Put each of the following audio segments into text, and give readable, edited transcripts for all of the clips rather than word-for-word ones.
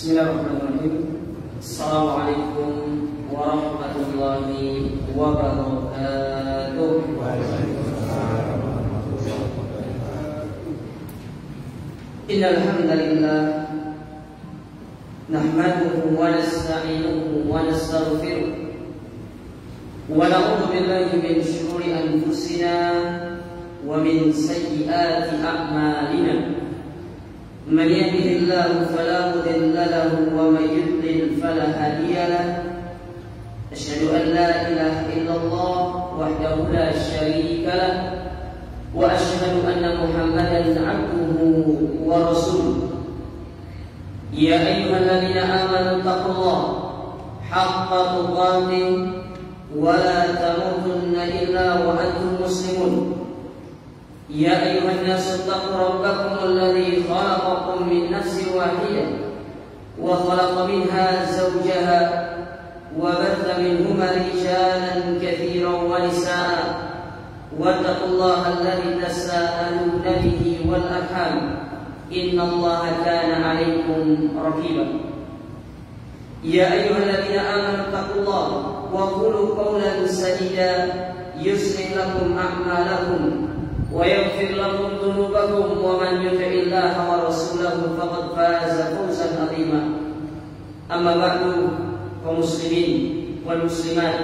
Bismillahirrahmanirrahim. Assalamualaikum warahmatullahi wabarakatuh. Innal hamdalillah nahmaduhu wa nasta'inuhu wa nastaghfiruh wa na'udzu billahi min shururi anfusina wa min sayyiati a'malina. من يهده الله فلا مضل له ومن يضلل فلا هادي له أشهد أن لا إله إلا الله وحده لا شريك له وأشهد أن محمدا عبده ورسوله يا أيها الذين آمنوا اتقوا الله حق تقاته ولا تموتن إلا وأنتم مسلمون يا أيها الناس اتقوا ربكم الذي خلقكم من نفس واحدة وخلق منها زوجها وبث منهما رجالا كثيرا ونساء واتقوا الله الذي تساءلون به والأرحام إن الله كان عليكم رقيبا يا أيها الذين آمنوا اتقوا الله وقولوا قولا سديدا يصلح لكم أعمالكم ويغفر لكم ذنوبكم ومن يطع الله ورسوله فقد فاز فوزا عظيما أما بعد kaum muslimin wal muslimat,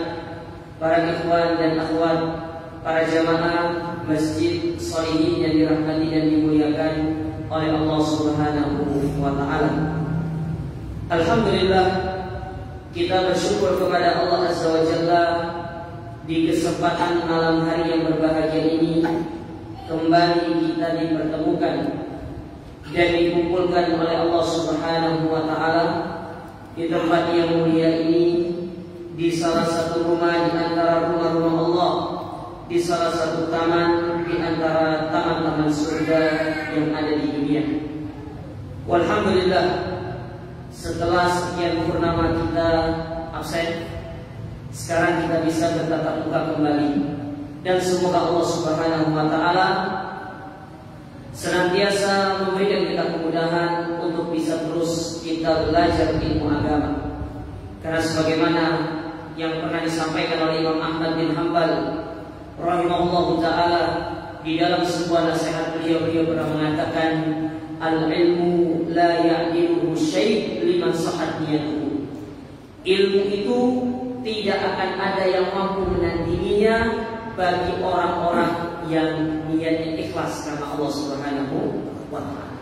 para ikhwan dan akhwat, para jamaah Masjid Sholihin yang dirahmati dan dimuliakan oleh Allah Subhanahu wa taala. Alhamdulillah, kita bersyukur kepada Allah Azza wa Jalla di kesempatan malam hari yang berbahagia ini kembali kita dipertemukan dan dikumpulkan oleh Allah Subhanahu wa taala di tempat yang mulia ini, di salah satu rumah di antara rumah-rumah Allah, di salah satu taman di antara taman-taman surga yang ada di dunia. Walhamdulillah, setelah sekian purnama kita absen, sekarang kita bisa bertatap muka kembali. Dan semoga Allah Subhanahu wa taala senantiasa memberikan kita kemudahan untuk bisa terus kita belajar ilmu agama. Karena sebagaimana yang pernah disampaikan oleh Imam Ahmad bin Hanbal rahimahullahu taala di dalam sebuah nasihat beliau pernah mengatakan, al-ilmu la ya'diluhu syai' liman sahhat niyatuhu. Ilmu itu tidak akan ada yang mampu menandinginya bagi orang-orang yang niatnya ikhlas karena Allah Subhanahu wa taala.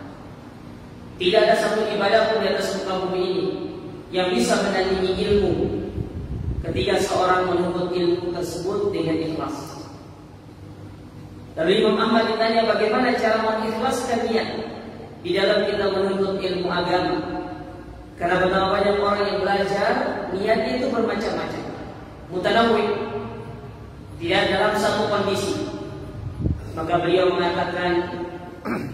Tidak ada satu ibadah pun di atas muka bumi ini yang bisa menandingi ilmu ketika seorang menuntut ilmu tersebut dengan ikhlas. Lalu Imam Ahmad ditanya bagaimana cara mengikhlaskan niat di dalam kita menuntut ilmu agama. Karena betapa banyak orang yang belajar niatnya itu bermacam-macam, mutanawwi, tidak dalam satu kondisi. Maka beliau mengatakan,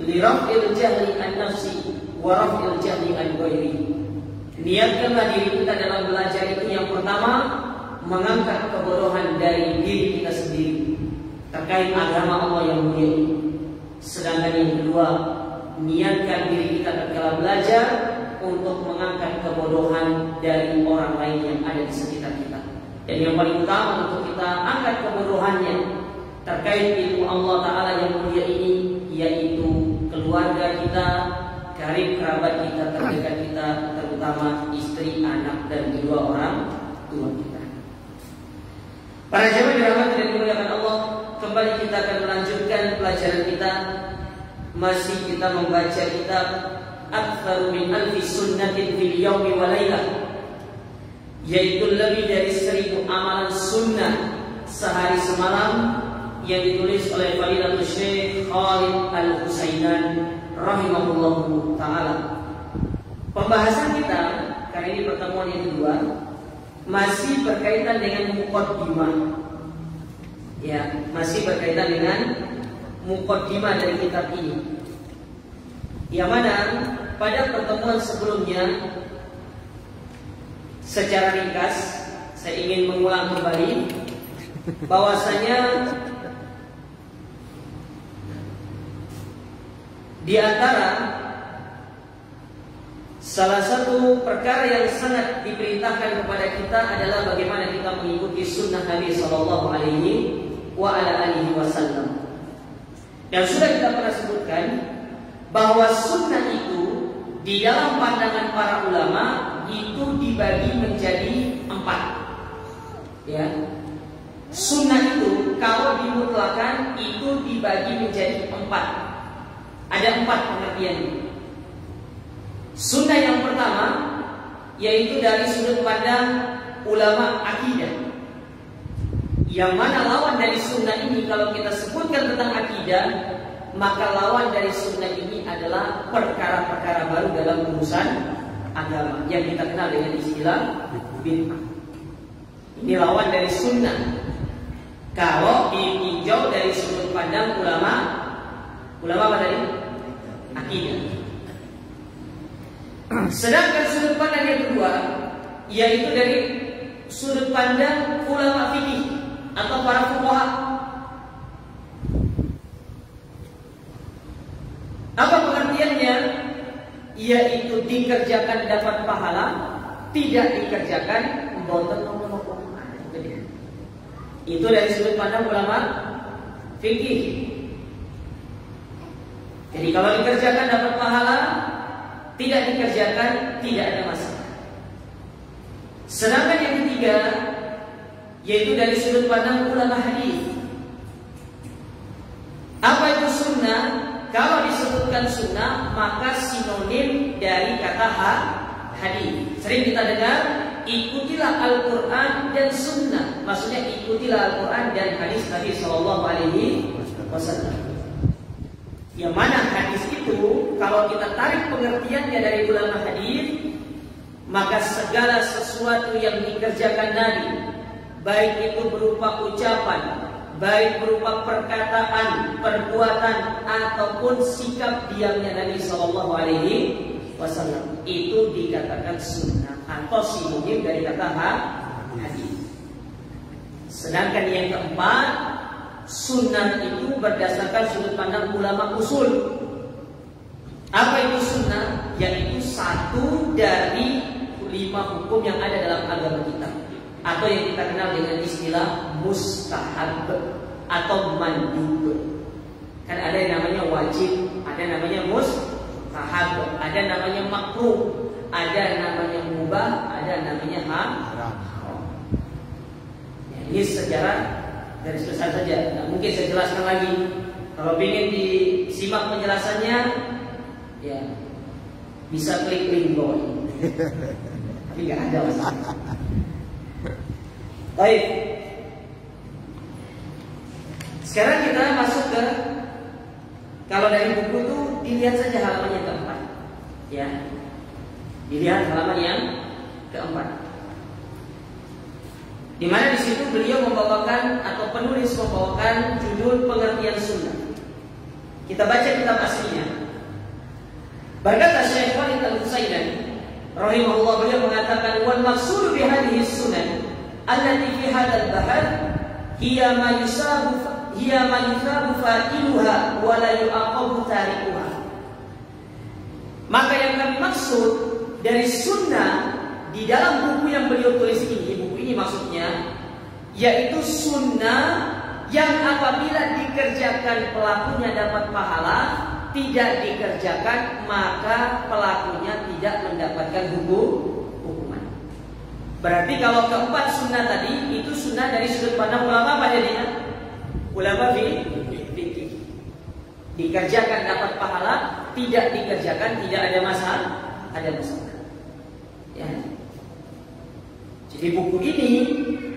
li raf'il jahli an nafsi wa raf'il jahli an ghairi. Niatkanlah diri kita dalam belajar itu yang pertama mengangkat kebodohan dari diri kita sendiri terkait agama Allah yang mulia ini. Sedangkan yang kedua, niatkan diri kita tatkala belajar untuk mengangkat kebodohan dari orang lain yang ada di sekitar kita. Dan yang paling utama untuk kita angkat kebodohannya terkait ilmu Allah Ta'ala yang mulia ini, yaitu keluarga kita, karib kerabat kita, terdekat kita, terutama istri, anak, dan kedua orang tua kita. Para jemaah dirahmati dan dimuliakan Allah, kembali kita akan melanjutkan pelajaran masih kita membaca kitab Aktsar min alfi sunnatin fil yaumi wa lailah, yaitu lebih dari 1000 amalan sunnah sehari semalam yang ditulis oleh Fadilatul Syekh Khalid Al-Husainan rahimahullahu taala. Pembahasan kita kali ini pertemuan yang kedua masih berkaitan dengan muqaddimah. Ya, masih berkaitan dengan muqaddimah dari kitab ini. Yang mana pada pertemuan sebelumnya secara ringkas saya ingin mengulang kembali bahwasanya di antara salah satu perkara yang sangat diperintahkan kepada kita adalah bagaimana kita mengikuti sunnah Nabi Sallallahu Alaihi Wasallam. Dan sudah kita pernah sebutkan bahwa sunnah itu di dalam pandangan para ulama itu dibagi menjadi 4. Ya, sunnah itu kalau dimutlakan itu dibagi menjadi 4. Ada 4 pengertiannya. Sunnah yang pertama yaitu dari sudut pandang ulama akidah, yang mana lawan dari sunnah ini kalau kita sebutkan tentang akidah, maka lawan dari sunnah ini adalah perkara-perkara baru dalam urusan agama yang kita kenal dengan istilah bid'ah. Ini lawan dari sunnah kalau ditinjau dari sudut pandang ulama apa tadi? Akidah. Sedangkan sudut pandang yang kedua yaitu dari sudut pandang ulama fikih atau para fuqaha. Apa pengertiannya? Yaitu dikerjakan dapat pahala, tidak dikerjakan boten nopo-nopo. Itu dari sudut pandang ulama fikih. Jadi kalau dikerjakan dapat pahala, tidak dikerjakan tidak ada masalah. Sedangkan yang ketiga yaitu dari sudut pandang ulama hadis. Apa itu sunnah? Kalau disebutkan sunnah maka sinonim dari kata hadis. Sering kita dengar ikutilah Al-Quran dan sunnah. Maksudnya ikutilah Al-Quran dan hadis Nabi Sallallahu Alaihi Wasallam. Yang mana hadis itu kalau kita tarik pengertiannya dari ulama hadis, maka segala sesuatu yang dikerjakan Nabi, baik itu berupa ucapan, baik berupa perkataan, perbuatan ataupun sikap diamnya Nabi Sallallahu Alaihi Wasallam, itu dikatakan sunnah atau sinonim dari kata hadis. Sedangkan yang keempat, sunnah itu berdasarkan sudut pandang ulama usul. Apa itu sunnah? Yaitu satu dari 5 hukum yang ada dalam agama kita, atau yang kita kenal dengan istilah mustahab atau mandub. Kan ada yang namanya wajib, ada yang namanya mustahab, ada yang namanya makruh, ada yang namanya mubah, ada yang namanya haram. Ya, ini sejarah garis besar saja, nah, mungkin saya jelaskan lagi. Kalau ingin disimak penjelasannya, ya bisa klik link bawah ini. Tapi nggak ada masalah. Baik. Sekarang kita masuk ke, kalau dari buku itu dilihat saja halaman yang keempat, ya, dilihat halaman yang keempat. Di mana di situ beliau membawakan atau penulis membawakan judul pengertian sunnah. Kita baca kitab aslinya. Berkata Syekh Khalid Al-Husainan rahimahullah, beliau mengatakan wal maqsud bi hadhihi sunnah allati fi hadzal bahar hiya ma yusabu fa'iluha wa la yu'aqabu tarikuha. Maka yang kami maksud dari sunnah di dalam buku yang beliau tulis ini, buku ini maksudnya yaitu sunnah yang apabila dikerjakan pelakunya dapat pahala, tidak dikerjakan maka pelakunya tidak mendapatkan hukuman. Berarti kalau keempat sunnah tadi itu sunnah dari sudut pandang ulama apa jadinya? Ulama fikih. Dikerjakan dapat pahala, tidak dikerjakan tidak ada masalah. Ya. Jadi buku ini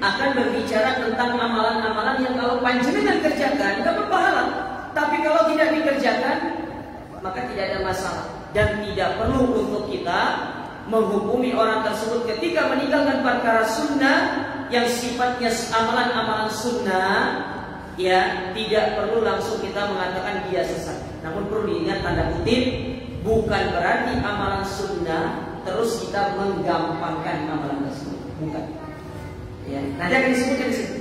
akan berbicara tentang amalan-amalan yang kalau panjenengan kerjakan dapat pahala, tapi kalau tidak dikerjakan maka tidak ada masalah, dan tidak perlu untuk kita menghukumi orang tersebut ketika meninggalkan perkara sunnah yang sifatnya amalan-amalan sunnah. Ya, tidak perlu langsung kita mengatakan dia sesat. Namun perlu diingat tanda kutip, bukan berarti amalan sunnah terus kita menggampangkan amalan tersebut. Bukan. Ya, nanti akan disebutkan di sini.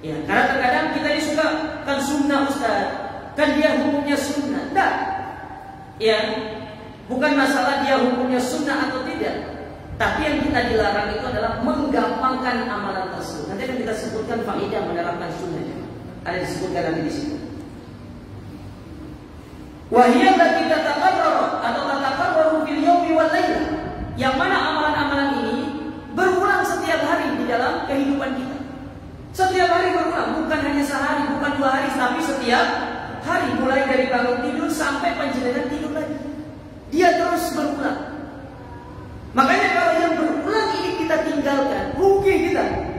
Ya, karena terkadang kita ini suka kan sunnah Ustaz, kan dia hukumnya sunnah. Tidak. Ya, bukan masalah dia hukumnya sunnah atau tidak. Tapi yang kita dilarang itu adalah menggampangkan amalan tersebut. Nanti akan kita sebutkan faedah menerapkan sunnah. Ada disebutkan nanti di situ. Wahiyah allati tataqarrar atau tataqarraru fil yaumi wal laila. Yang mana amalan-amalan ini berulang setiap hari di dalam kehidupan kita. Setiap hari berulang, bukan hanya sehari, bukan 2 hari, tapi setiap hari, mulai dari bangun tidur sampai panjenengan tidur lagi. Dia terus berulang. Makanya kalau yang berulang ini kita tinggalkan, rugi kita.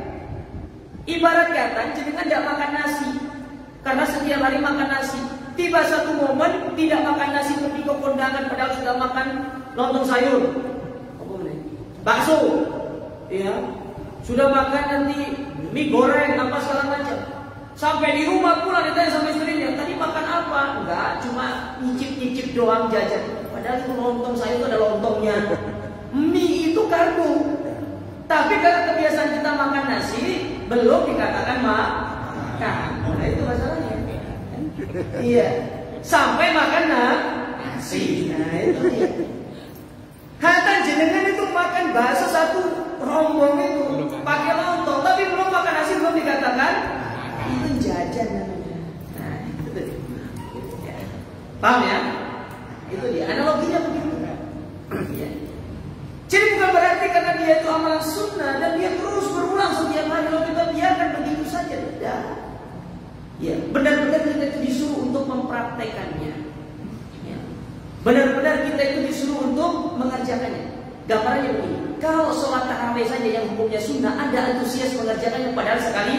Ibarat kata, jenengan tidak makan nasi karena setiap hari makan nasi. Tiba satu momen tidak makan nasi pergi ke kondangan padahal sudah makan lontong sayur, bakso, ya, sudah makan nanti mie goreng apa segala macam. Sampai di rumah pulang ditanya sama istrinya, tadi makan apa? Enggak, cuma nyicip-nyicip doang jajan. Padahal itu lontong sayur itu ada lontongnya. Mie itu karbo. Tapi karena kebiasaan kita makan nasi, belum dikatakan makan. Nah itu masalahnya. Iya. Sampai makan nasi. Nah itu dia. Kata jenengan itu makan bakso satu rombong itu pakai lontong, tapi belum makan nasi, belum dikatakan itu jajan namanya. Nah itu dia. Paham ya? Itu dia. Analoginya begitu. Ya. Jadi bukan berarti karena dia itu amalan sunnah dan dia terus berulang setiap hari lalu kita biarkan begitu saja. Tidak. Ya, benar-benar kita itu disuruh untuk mempraktekannya. Ya. Benar-benar kita itu disuruh untuk mengerjakannya. Gambarannya begini. Kalau sholat tarawih saja yang hukumnya sunnah, ada antusias mengerjakannya padahal sekali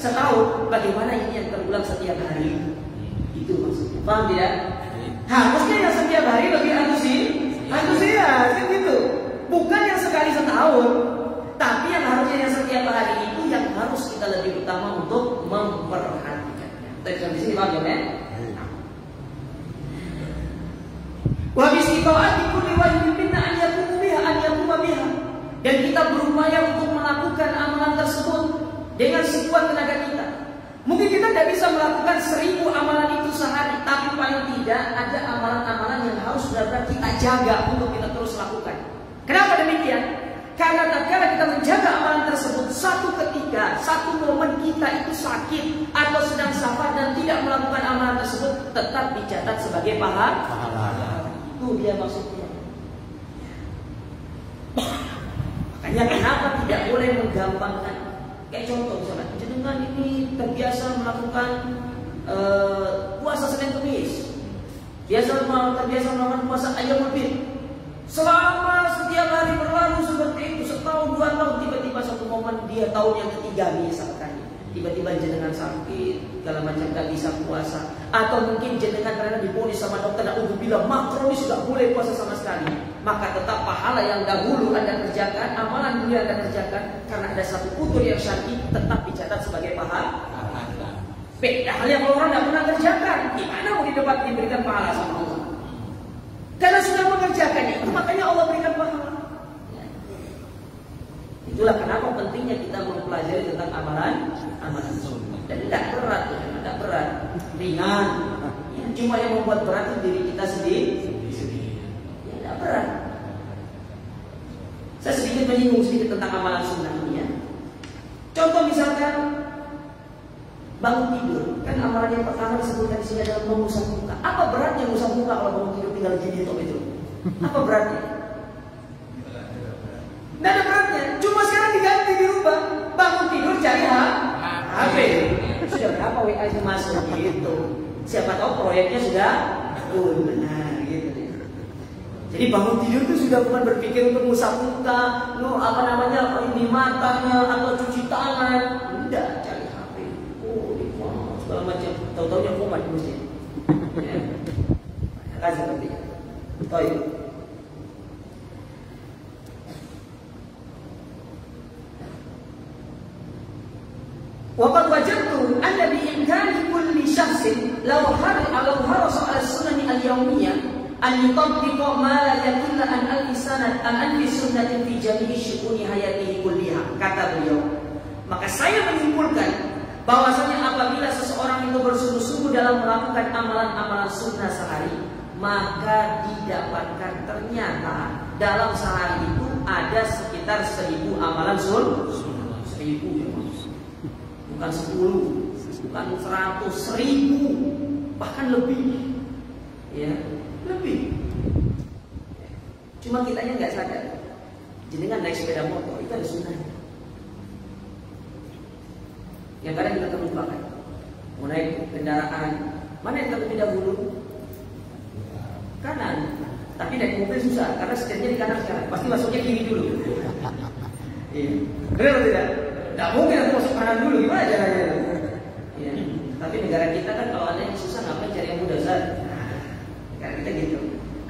setahun. Bagaimana ini yang terulang setiap hari? Itu maksudnya. Paham tidak? Harusnya yang setiap hari lebih antusias, kan gitu. Bukan yang sekali setahun, tapi yang harusnya yang setiap hari itu yang harus kita lebih utama untuk memperhatikannya. Tapi di sini paham ya? Wa bistiqaati kulli wajibin minna an yaqumu biha. Dan kita berupaya untuk melakukan amalan tersebut dengan sekuat tenaga kita. Mungkin kita tidak bisa melakukan 1000 amalan itu sehari, tapi paling tidak ada amalan-amalan yang harus benar-benar kita jaga untuk kita terus lakukan. Kenapa demikian? Karena tatkala kita menjaga amalan tersebut, satu ketika, satu momen kita itu sakit atau sedang safar dan tidak melakukan amalan tersebut, tetap dicatat sebagai pahala. Itu dia maksudnya. Makanya kenapa tidak boleh menggampangkan? Kayak contoh misalnya, jenengan ini terbiasa melakukan puasa Senin Kamis, terbiasa melakukan puasa Ayyamul Bid. Selama setiap hari berlalu seperti itu, setahun 2 tahun, tiba-tiba satu momen dia tahun yang ketiga misalkan, tiba-tiba jenengan sakit, segala macam gak bisa puasa, atau mungkin jenengan karena diponis sama dokter dan bilang makronis gak boleh puasa sama sekali, maka tetap pahala yang dahulu Anda kerjakan, amalan dulu yang Anda kerjakan, karena ada satu utur yang syar'i tetap dicatat sebagai pahala. Beda hal yang orang tidak pernah kerjakan, gimana mau diberikan pahala sama Allah? Karena sudah mengerjakannya itu, makanya Allah berikan pahala. Itulah kenapa pentingnya kita mempelajari tentang amalan sunnah. Dan tidak berat, tidak berat, ringan. Ya, cuma yang membuat berat itu diri kita sendiri. Ya, tidak berat. Saya sedikit menyinggung tentang amalan sunnah ini ya. Contoh misalkan bangun tidur, kan amalan yang pertama disebutkan di sini adalah mengusap muka. Apa beratnya mengusap muka kalau bangun tidur tinggal gini atau itu? Apa beratnya? Tidak ada beratnya. Cuma sekarang diganti dirubah. Bangun tidur cari HP. Sudah berapa WA itu masuk gitu? Siapa tahu proyeknya sudah benar gitu. Jadi bangun tidur itu sudah bukan berpikir untuk ngusap muka, ini matanya atau cuci tangan, enggak, cari HP, segala macam, tahu-tahunya komat mesti. Ya. Kan seperti itu. Baik. Waqad wajadtu anna bi imkani kulli shakhsin law harasa ala sunnah al-yawmiyah an yutabbiqa ma la yakulla an alfi sunnatin fi jami'i syu'uni hayatihi kulliha, kata beliau. Maka saya menyimpulkan bahwasanya apabila seseorang itu bersungguh-sungguh dalam melakukan amalan-amalan sunnah sehari, maka didapatkan ternyata dalam sehari itu ada sekitar 1000 amalan sunnah. 1000 bukan 10, bukan 100, 1000, bahkan lebih, ya, lebih. Cuma kitanya nggak sadar. Jenengan naik sepeda motor itu ada sunnahnya. Yang kadang kita terlupakan. Mau naik kendaraan, mana yang terlebih dahulu? Kanan. Tapi naik mobil susah karena setirnya di kanan sekarang. Pasti masuknya kiri dulu. Iya. Benar atau tidak? Nggak mungkin aku masuk kanan dulu, gimana caranya? Ya. Tapi negara kita kan kalau ada yang susah ngapain cari yang mudah, Zat? Negara kita gitu.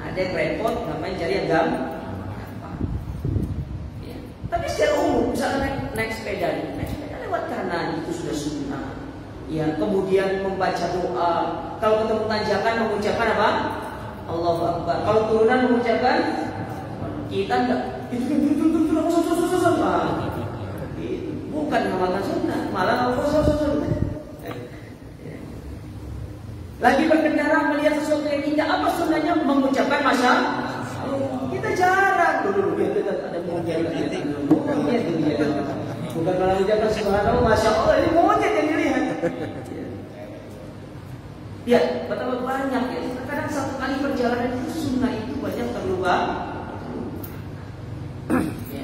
Ada yang repot, ngapain cari yang gampang? Ya. Tapi secara umum, misalnya naik sepeda lewat kanan itu sudah sunnah. Ya, kemudian membaca doa. Kalau ketemu tanjakan mengucapkan apa? Allahu Akbar. Kalau turunan mengucapkan, kita enggak. Itu bukan mengamalkan sunnah, malah lagi berkendara melihat sesuatu yang indah, apa sunnahnya? Mengucapkan masya Allah. Kita jarang dulu ada monyet bukan malah mengucapkan subhanallah, masya Allah, ini monyet yang dilihat. Ya, betapa banyak ya. Kadang satu kali perjalanan itu sunnah itu banyak terlupa. Ya,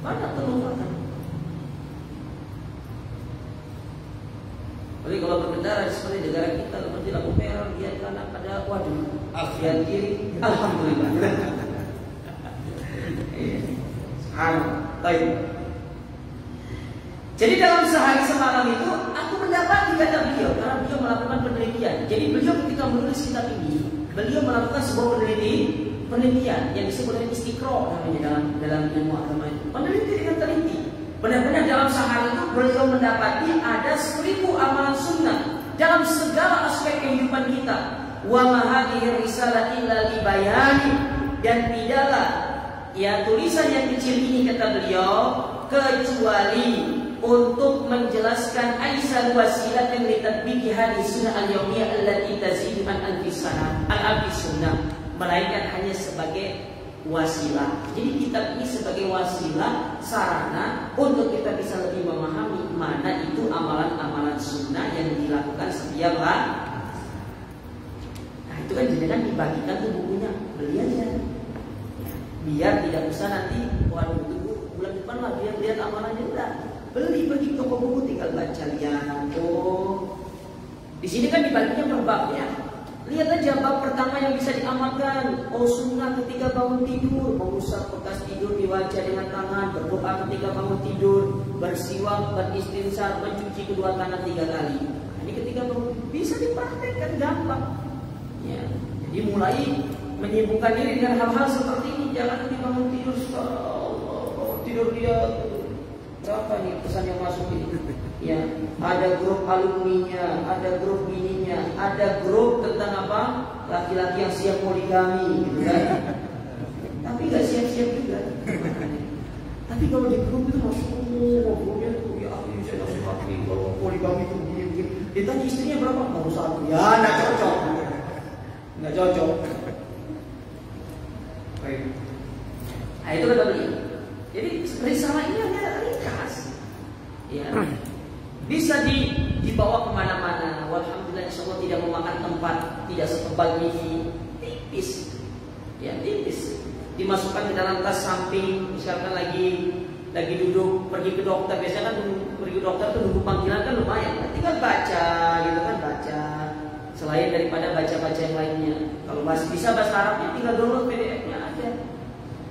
banyak terlupakan. Jadi kalau berkendara seperti negara kita, seperti lampu merah, lihat kanan ada waduh, lihat kiri, alhamdulillah. Baik. Jadi dalam sehari semalam itu aku mendapati kata beliau, karena beliau melakukan penelitian. Jadi beliau ketika menulis kitab ini, beliau melakukan sebuah penelitian yang disebut dengan istiqra namanya dalam ilmu agama itu. Peneliti dengan teliti. Benar-benar dalam sehari itu beliau mendapati ada 1000 amalan sunnah dalam segala aspek kehidupan kita. Wa ma hadhihi risalah illa li bayani, dan tidaklah ya tulisan yang kecil ini kata beliau kecuali untuk menjelaskan aisal wasilat yang litatbiqi hadhihi sunnah al-yawmiyah allati tazidu an alfi sunnah, melainkan hanya sebagai wasilah. Jadi kitab ini sebagai wasilah, sarana untuk kita bisa lebih memahami mana itu amalan-amalan sunnah yang dilakukan setiap hari. Nah itu kan jenengan dibagikan tuh bukunya, beli aja. Biar tidak usah nanti waduh tunggu bulan depan lah biar lihat amalannya, udah beli, pergi ke toko buku tinggal baca lihat. Oh, di sini kan dibaginya per bab ya. Lihat aja bab pertama yang bisa diamalkan. Oh, sunnah ketika bangun tidur, mengusap bekas tidur di wajah dengan tangan, berdoa ketika bangun tidur, bersiwak, beristinsar, mencuci kedua tangan 3 kali. Nah, ini ketika bangun bisa dipraktekkan gampang. Ya, jadi mulai menyibukkan diri dengan hal-hal seperti ini. Jangan nanti bangun tidur, tidur dia berapa nih pesan yang masuk ini? Ya, ada grup alumninya, ada grup bininya, ada grup tentang apa? Laki-laki yang siap poligami, gitu kan? Tapi nggak siap-siap juga. Tapi kalau di grup itu masuk, grupnya itu ya aku saya masuk hati kalau poligami itu begini. Ditanya istrinya berapa? Baru 1. Ya, nggak cocok. Nggak cocok. Baik. Nah itu kata beliau. Jadi risalah ini hanya ringkas. Ya. Bisa dibawa kemana-mana. Walhamdulillah insyaallah tidak memakan tempat, tidak setebal ini, tipis, ya tipis. Dimasukkan ke dalam tas samping, misalkan lagi duduk pergi ke dokter, biasanya kan pergi ke dokter tuh nunggu panggilan kan lumayan, tinggal baca gitu kan, baca lain daripada baca-baca yang lainnya. Kalau masih bisa bahasa Arabnya, tinggal download PDF-nya aja.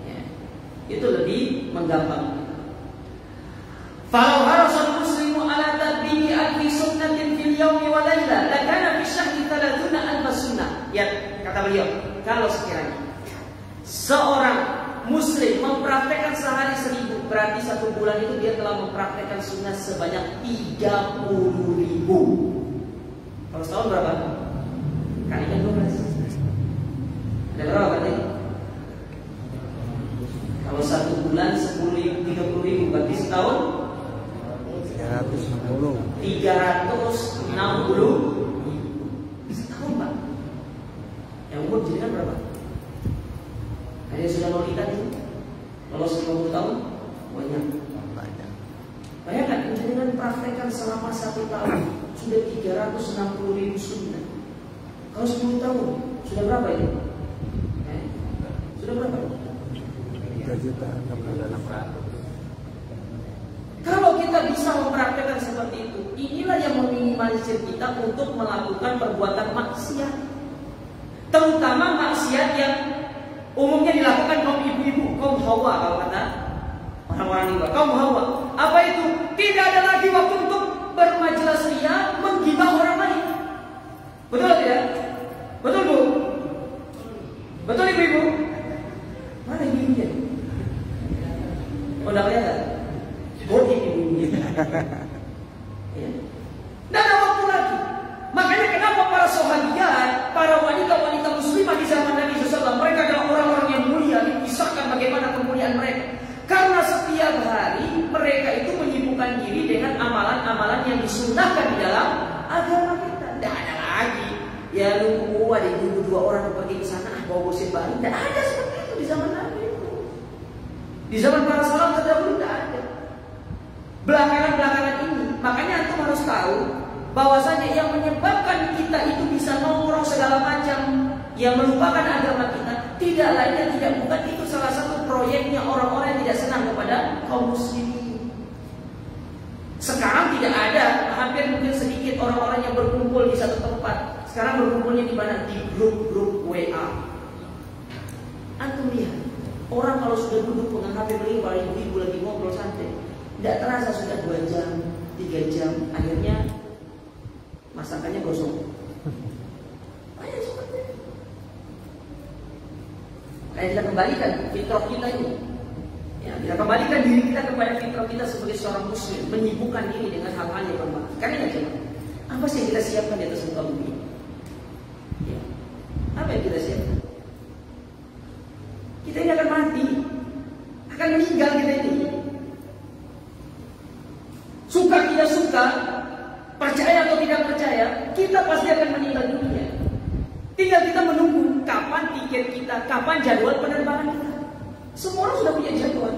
Ya. Itu lebih menggampang. Falau harasul muslimu ala tadbi'i alfi sunnatin fil yawmi wa layla lakana fi syahri 30 alf sunnah. Ya, kata beliau, kalau sekiranya seorang muslim mempraktekkan sehari 1000, berarti 1 bulan itu dia telah mempraktekkan sunnah sebanyak 30.000. Kalau setahun berapa? Kalikan 12. Ada berapa berarti? Kalau 1 bulan 10.000, 30.000, berarti setahun 360. Setahun, Pak. Yang umur jadikan berapa? Ada yang sudah mau nikah itu? Lolos 50 tahun? Banyak. Bayangkan, dengan praktekkan selama 1 tahun sudah 360.000 sunnah. Kalau 10 tahun sudah berapa itu? Sudah berapa? 3 juta. Kalau kita bisa mempraktekkan seperti itu, inilah yang meminimalisir kita untuk melakukan perbuatan maksiat, terutama maksiat yang umumnya dilakukan kaum ibu-ibu, kaum hawa kalau kata orang-orang Iba, kaum hawa. Apa itu? Tidak ada lagi waktu untuk bermajelis ria, menggibah orang lain. Betul tidak? Betul Bu? Betul ibu-ibu? Mana ibu-ibunya? Oh, tidak kelihatan. Bodi ibu-ibunya. Ya. Tidak ada waktu lagi. Makanya kenapa para sahabiat, para wanita-wanita muslimah di zaman Nabi SAW, mereka adalah orang-orang yang mulia, dikisahkan bagaimana kemuliaan mereka. Karena setiap hari mereka itu menyibukkan diri dengan amalan-amalan yang disunnahkan di dalam agama kita. Tidak ada lagi. Ya nunggu ada nunggu 2 orang pergi ke sana, bawa gosip baru. Tidak ada seperti itu di zaman Nabi itu. Di zaman para salaf terdahulu tidak ada. Belakangan ini, makanya antum harus tahu bahwasanya yang menyebabkan kita itu bisa nongkrong segala macam, yang melupakan agama kita, tidak lain dan tidak bukan itu salah satu proyeknya orang-orang yang tidak senang kepada kaum muslimin. Sekarang tidak ada, hampir mungkin sedikit orang-orang yang berkumpul di satu tempat. Sekarang berkumpulnya di mana? Di grup-grup WA. Antum lihat, orang kalau sudah duduk dengan HP beliau, para ibu-ibu lagi ngobrol santai, tidak terasa sudah 2 jam, 3 jam, akhirnya masakannya gosong. Banyak seperti itu. Nah, kita kembalikan fitrah kita ini. Ya, kita kembalikan diri kita kepada fitrah kita sebagai seorang muslim, menyibukkan diri dengan hal-hal yang bermanfaat. Karena coba, apa sih yang kita siapkan di atas muka bumi? Ya. Apa yang kita siapkan? Kita ini akan mati, akan meninggal kita ini. Suka tidak suka, percaya atau tidak percaya, kita pasti akan meninggal dunia. Tinggal kita menunggu kapan tiket kita, kapan jadwal penerbangan kita. Semua orang sudah punya jadwal.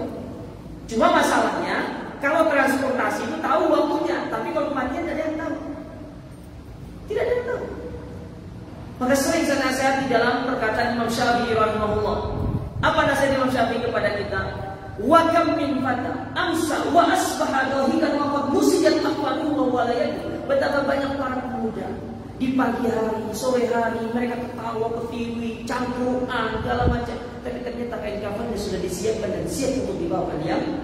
Cuma masalahnya, kalau transportasi itu tahu waktunya, tapi kalau kematian tidak ada yang tahu. Tidak ada yang tahu. Maka sering saya nasihati dalam perkataan Imam Syafi'i rahimahullah. Apa nasihat Imam Syafi'i kepada kita? Wa kam min fata amsa wa asbaha dahikan wa qad musijat aqwaluhu wa la yadri. Betapa banyak para pemuda di pagi hari, sore hari mereka ketawa, ketiwi, cangkruan, segala macam. Tapi ternyata kain kafannya sudah disiapkan dan siap untuk dibawa yang lainnya.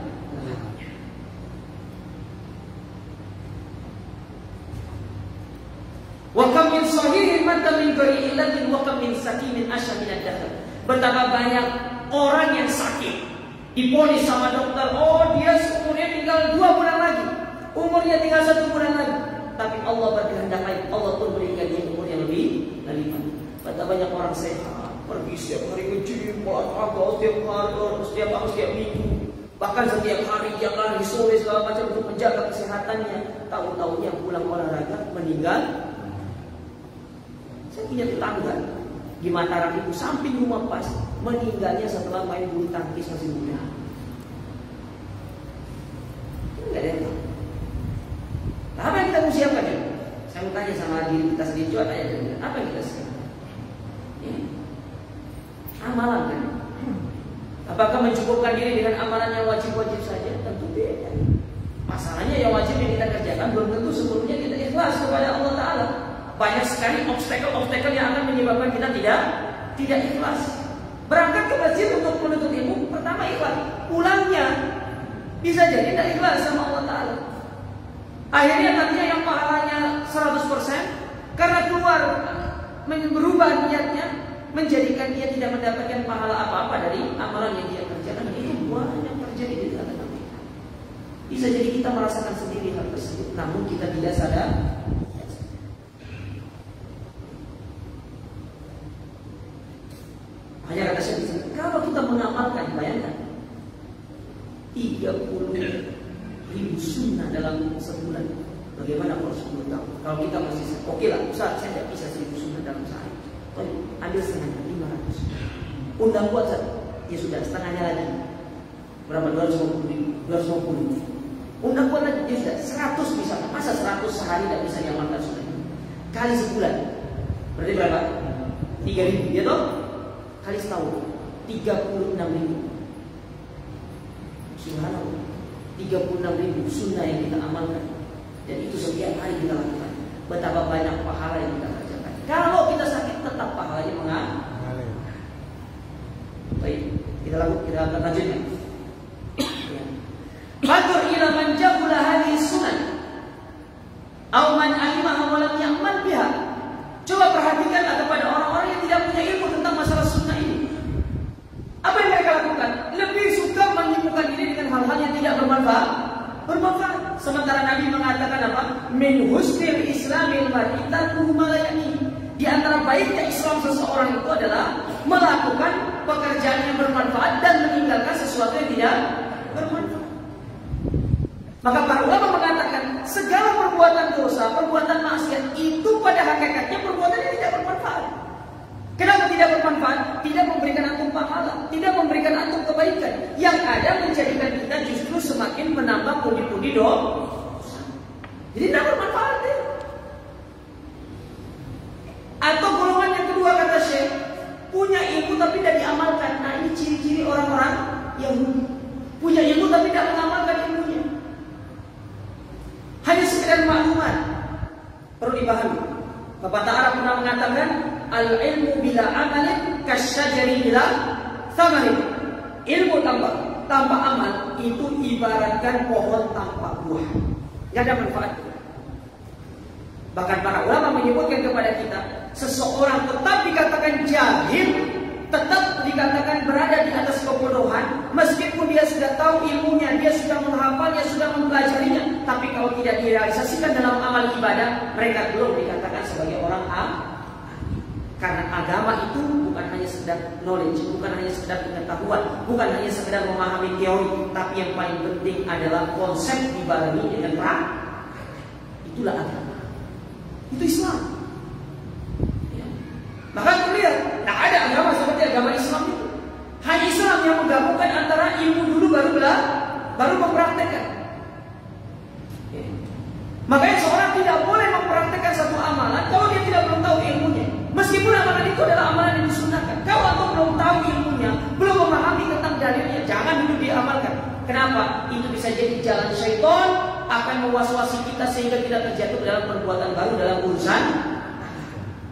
Wa kam min sahihin mata min ghairi illatin wa kam min sakimin asya min ad-dahr. Betapa banyak orang yang sakit diponis sama dokter, oh dia umurnya tinggal 2 bulan lagi, umurnya tinggal 1 bulan lagi, tapi Allah berkehendak lain, Allah pun berikan dia umur yang lebih panjang. Betapa banyak orang sehat, pergi setiap hari ke gym, olahraga setiap minggu, bahkan setiap hari dia lari sore segala macam untuk menjaga kesehatannya. Tahu-tahunya pulang olahraga meninggal. Saya punya tetangga di Mataram itu, samping rumah pas, meninggalnya setelah main bulu tangkis masih muda. Tidak ada yang tahu. Nah, apa yang kita mau siapkan ya? Saya mau tanya sama diri kita sendiri, coba tanya diri, apa yang kita siapkan? Ya. Amalan kan? Apakah mencukupkan diri dengan amalan yang wajib-wajib saja? Tentu beda. Masalahnya yang wajib yang kita kerjakan belum tentu sepenuhnya kita ikhlas kepada Allah Ta'ala. banyak sekali obstacle yang akan menyebabkan kita tidak ikhlas. Berangkat ke masjid untuk menuntut ilmu, pertama ikhlas. Pulangnya bisa jadi tidak ikhlas sama Allah Ta'ala. Akhirnya nantinya yang pahalanya 100% karena keluar berubah niatnya, menjadikan dia tidak mendapatkan pahala apa-apa dari amalan yang dia kerjakan. Itu banyak terjadi di dalam kita. Bisa jadi kita merasakan sendiri hal tersebut, namun kita tidak sadar. Hanya kata saya, kalau kita mengamalkan, bayangkan 30.000 sunnah dalam sebulan. Bagaimana kalau 10 tahun? Kalau kita masih oke lah, Ustaz, saya tidak bisa 1000 sunnah dalam sehari. Ambil setengahnya, 500. Undang buat Ustaz, ya sudah setengahnya lagi. Berapa? 250. Undang buat lagi, ya sudah 100 misalnya. Masa 100 sehari tidak bisa diamalkan sunnah? Kali sebulan, berarti berapa? 3.000, ya toh? Kali setahun 36.000. Subhanallah, 36.000 sunnah yang kita amalkan, dan itu setiap hari kita lakukan. Betapa banyak pahala yang kita kerjakan. Kalau kita sakit, tetap pahalanya mengalir. Baik, kita akan lanjutkan. Fatur ila man jahula hadhihi sunan aw man alimaha wa lam ya'mal biha. Coba perhatikanlah kepada orang-orang yang tidak punya ilmu tentang masalah sunnah ini. Apa yang mereka lakukan? Lebih suka menyibukkan diri dengan hal-hal yang tidak bermanfaat. Sementara Nabi mengatakan apa? Min husnil islamil mar'i tarkuhu ma la ya'ni. Di antara baiknya Islam seseorang itu adalah melakukan pekerjaan yang bermanfaat dan meninggalkan sesuatu yang tidak bermanfaat. Maka para ulama mengatakan segala perbuatan dosa, perbuatan maksiat itu pada hakikatnya perbuatan yang tidak bermanfaat. Kenapa tidak bermanfaat? Tidak memberikan antum pahala, tidak memberikan antum kebaikan. Yang ada menjadikan kita justru semakin menambah pundi-pundi dosa. Jadi tidak bermanfaat ya. Atau golongan yang kedua kata Syekh, punya ilmu tapi tidak diamalkan. Nah ini ciri-ciri orang-orang Yahudi. Punya ilmu tapi tidak mengamalkan ilmunya. Hanya sekedar maklumat. Perlu dipahami. Pepatah Arab pernah mengatakan, al-ilmu bila amalin kasyajari bila thamarin. Ilmu tanpa amal itu ibaratkan pohon tanpa buah. Tidak ada manfaat. Bahkan para ulama menyebutkan kepada kita, seseorang tetap dikatakan jahil, tetap dikatakan berada di atas kebodohan, meskipun dia sudah tahu ilmunya, dia sudah menghafalnya, sudah mempelajarinya, tapi kalau tidak direalisasikan dalam amal ibadah, mereka belum dikatakan sebagai orang Karena agama itu bukan hanya sekedar knowledge, bukan hanya sekedar pengetahuan, bukan hanya sekedar memahami teori, tapi yang paling penting adalah konsep dibarengi dengan praktek. Itulah agama. Itu Islam. Ya. Maka terlihat, tak ada agama seperti agama Islam itu. Hanya Islam yang menggabungkan antara ilmu dulu baru mempraktekkan. Ya. Makanya seorang tidak boleh mempraktekkan satu amalan kalau dia belum tahu ilmunya. Meskipun amalan itu adalah amalan yang disunahkan. Kalau antum belum tahu ilmunya, belum memahami tentang dalilnya, jangan dulu diamalkan. Kenapa? Itu bisa jadi jalan syaitan, akan mewaswasi kita sehingga kita terjatuh dalam perbuatan baru dalam urusan.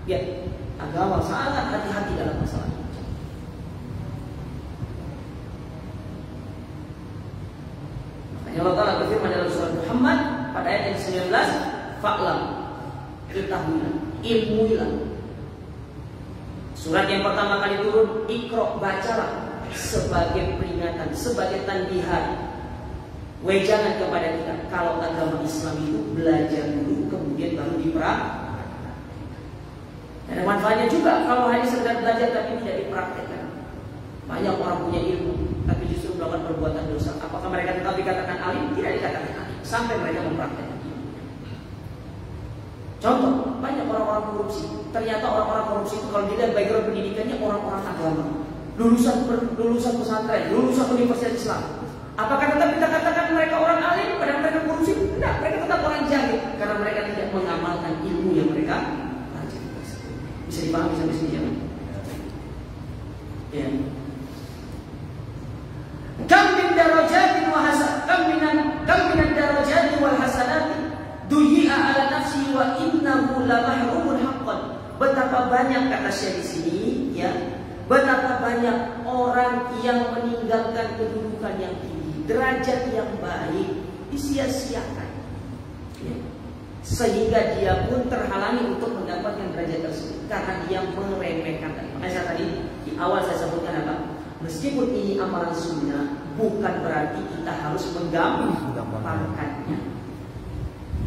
Ya, agama sangat hati-hati dalam masalah ini. Makanya Allah Ta'ala berfirman dalam surat Muhammad pada ayat yang 19, fa'lam, ketahuilah, ilmuilah. Surat yang pertama kali turun, Iqra, bacalah, sebagai peringatan, sebagai tanbihan, wejangan kepada kita. Kalau agama Islam itu belajar dulu, kemudian baru dipraktikkan. Dan manfaatnya juga kalau hanya sekedar belajar tapi tidak dipraktikkan. Banyak orang punya ilmu tapi justru melakukan perbuatan dosa. Apakah mereka tetap dikatakan alim? Tidak dikatakan alim sampai mereka mempraktikkan. Contoh, banyak orang-orang korupsi. Ternyata orang-orang korupsi itu kalau dilihat background pendidikannya orang-orang agama, lulusan pesantren, lulusan universitas Islam. Apakah tetap kita katakan mereka orang alim padahal mereka korupsi? Tidak, mereka tetap orang jahil karena mereka tidak mengamalkan ilmu yang mereka pelajari. Bisa dipahami sampai sini jangan? Ya. Kam min darajatin wa hasan, kam minan darajatin wal hasanati duyi'a ala nafsi wa innahu la mahrumun betapa banyak kata Syekh di sini, ya, betapa banyak orang yang meninggalkan kedudukan yang tinggi, derajat yang baik disia-siakan, ya. Sehingga dia pun terhalangi untuk mendapatkan derajat tersebut karena dia meremehkan. Makanya tadi di awal saya sebutkan apa? Meskipun ini amalan sunnah, bukan berarti kita harus menggampangkannya.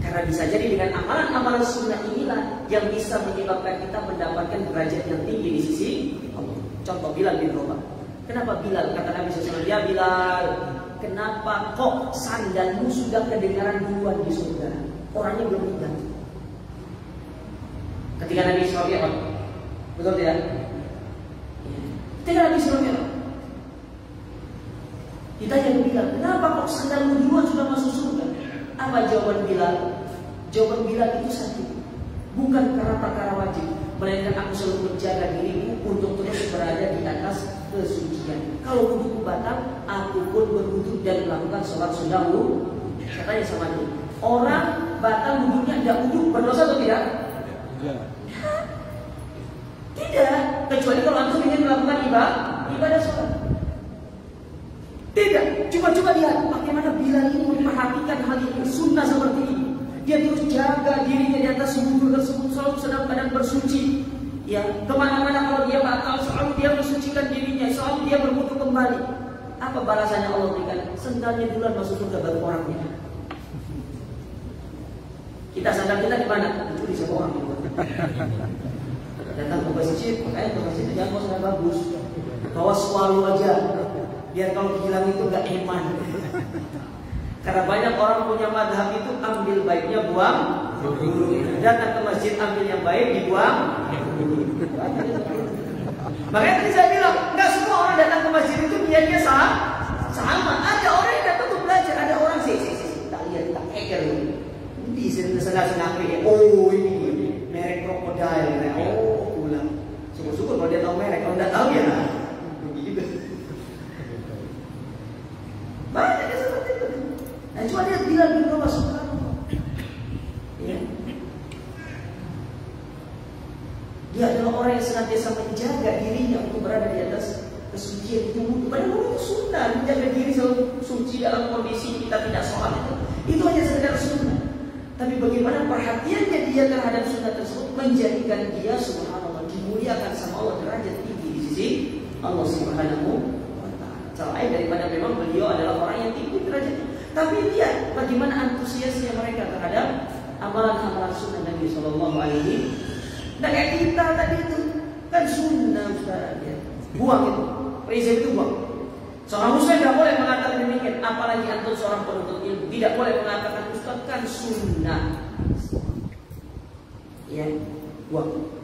Karena bisa jadi dengan amalan-amalan sunnah inilah yang bisa menyebabkan kita mendapatkan derajat yang tinggi di sisi Allah. Contoh Bilal bin Rabah. Kenapa Bilal? Kata Nabi SAW, ya Bilal, kenapa kok sandalmu sudah kedengaran duluan di surga? Orangnya belum meninggal. Ketika Nabi SAW, betul tidak? Ketika Nabi SAW, ditanya ke Bilal, kenapa kok sandalmu duluan sudah masuk surga? Apa jawaban Bilal? Jawaban Bilal itu satu, bukan karena perkara wajib, melainkan aku selalu menjaga diriku untuk terus berada di atas kesucian. Kalau wudhuku batal, aku pun berwudhu dan melakukan sholat sunnah wudhu. Katanya sama dia, orang batal wudhunya tidak wudhu, berdosa atau tidak? Tidak, kecuali kalau langsung ingin melakukan ibadah sholat. Tidak, coba lihat bagaimana Bilal ini memperhatikan hal ini, sunnah seperti ini. Dia terus jaga dirinya di atas wudhu tersebut, selalu sedang keadaan bersuci. Ya, kemana-mana kalau dia batal, selalu dia mensucikan dirinya, selalu dia berwudhu kembali. Apa balasannya Allah berikan? Sendalnya duluan masuk surga baru orangnya. Kita sandal kita di mana? Dicuri sama orang. Datang ke masjid, makanya ke masjid jangan bawa sandal bagus, bawa swallow aja. Biar kalau hilang itu gak iman. Karena banyak orang punya madhab itu ambil baiknya buang, datang ke masjid ambil yang baik dibuang. Makanya tadi saya bilang nggak semua orang datang ke masjid itu niatnya sama. Ada orang yang datang untuk belajar, ada orang sih tak lihat tak eker di sini senang-senang ya. Oh ini merek krokodil, oh pulang. Syukur-syukur kalau dia tahu merek, kalau nggak tahu ya. Banyak yang seperti itu. Nah, cuma dia bilang di rumah subhanallah. Ya. Dia adalah orang yang senantiasa menjaga dirinya untuk berada di atas kesucian itu. Padahal itu sunnah, menjaga diri selalu suci dalam kondisi kita tidak sholat itu hanya sekedar sunnah. Tapi bagaimana perhatiannya dia terhadap sunnah tersebut menjadikan dia subhanallah dimuliakan sama Allah, derajat tinggi di sisi Allah Subhanahu. Selain daripada memang beliau adalah orang yang tinggi derajatnya, tapi lihat bagaimana antusiasnya mereka terhadap amalan-amalan sunnah Nabi Sallallahu Alaihi. Nah kayak kita tadi itu kan sunnah Ustaz, ya. Buang itu, prinsip itu buang. Seorang muslim tidak boleh mengatakan demikian, apalagi antum seorang penuntut ilmu tidak boleh mengatakan Ustaz kan sunnah. Ya, buang.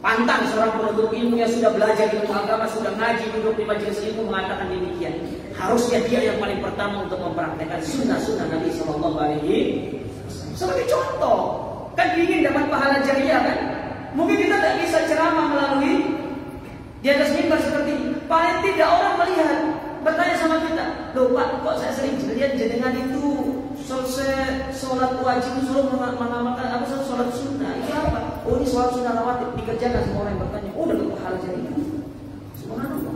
Pantang seorang penuntut ilmu yang sudah belajar ilmu agama, sudah ngaji, duduk di majelis ilmu mengatakan demikian. Harusnya dia yang paling pertama untuk mempraktekkan sunnah-sunnah Nabi Sallallahu Alaihi Wasallam. Sebagai contoh, kan ingin dapat pahala jariah kan? Mungkin kita tidak bisa ceramah melalui di atas mimbar seperti ini. Paling tidak orang melihat, bertanya sama kita, loh Pak, kok saya sering lihat jenengan itu selesai sholat wajib suruh mengamalkan apa sholat sunnah itu apa? Oh ini sholat sunnah rawatib dikerjakan, semua orang yang bertanya. Oh dapat pahala jariah. Subhanallah.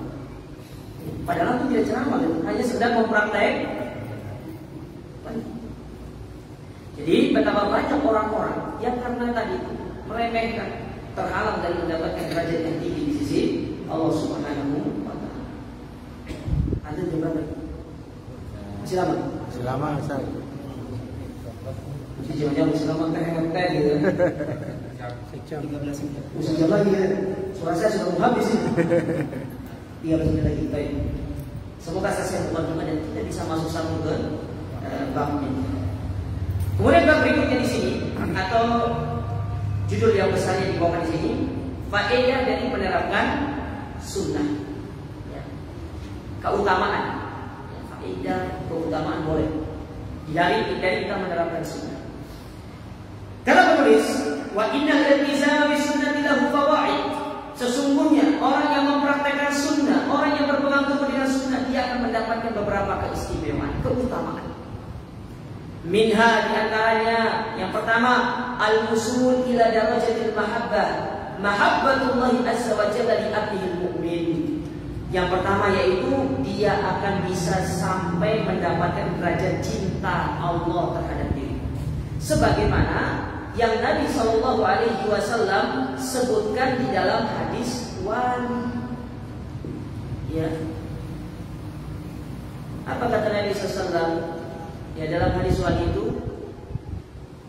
Padahal itu tidak ceramah, hanya sedang mempraktek. Jadi betapa banyak orang-orang yang karena tadi meremehkan, terhalang dari mendapatkan derajat yang tinggi di sisi Allah Subhanahu wa Ta'ala. Ada jabatan. Masih lama? Masih lama, Ustaz. Masih jauh-jauh, masih lama teh gitu. 13 menit. Sejam lagi ya. Suara saya sudah mau habis ini. 13 menit lagi. Baik. Semoga saya membantu dan kita bisa masuk satu ke bab ini. Kemudian bab berikutnya di sini atau judul yang besarnya dibawakan di sini, faedah dari menerapkan sunnah. Ya. Keutamaan. Ya, faedah keutamaan boleh dari kita menerapkan sunnah. Kata penulis, wa innal iltizam bis sunnati lahu fawaid. Sesungguhnya orang yang mempraktekkan sunnah, orang yang berpegang teguh dengan sunnah, dia akan mendapatkan beberapa keistimewaan, keutamaan. Minha diantaranya yang pertama al-wusul ila darajatil mahabbah mahabbatullahi azza wa jalla li 'abdihil mu'min. Yang pertama yaitu dia akan bisa sampai mendapatkan derajat cinta Allah terhadap diri. Sebagaimana yang Nabi Shallallahu Alaihi Wasallam sebutkan di dalam hadis wali. Ya. Apa kata Nabi SAW? Ya, dalam hadis wali itu,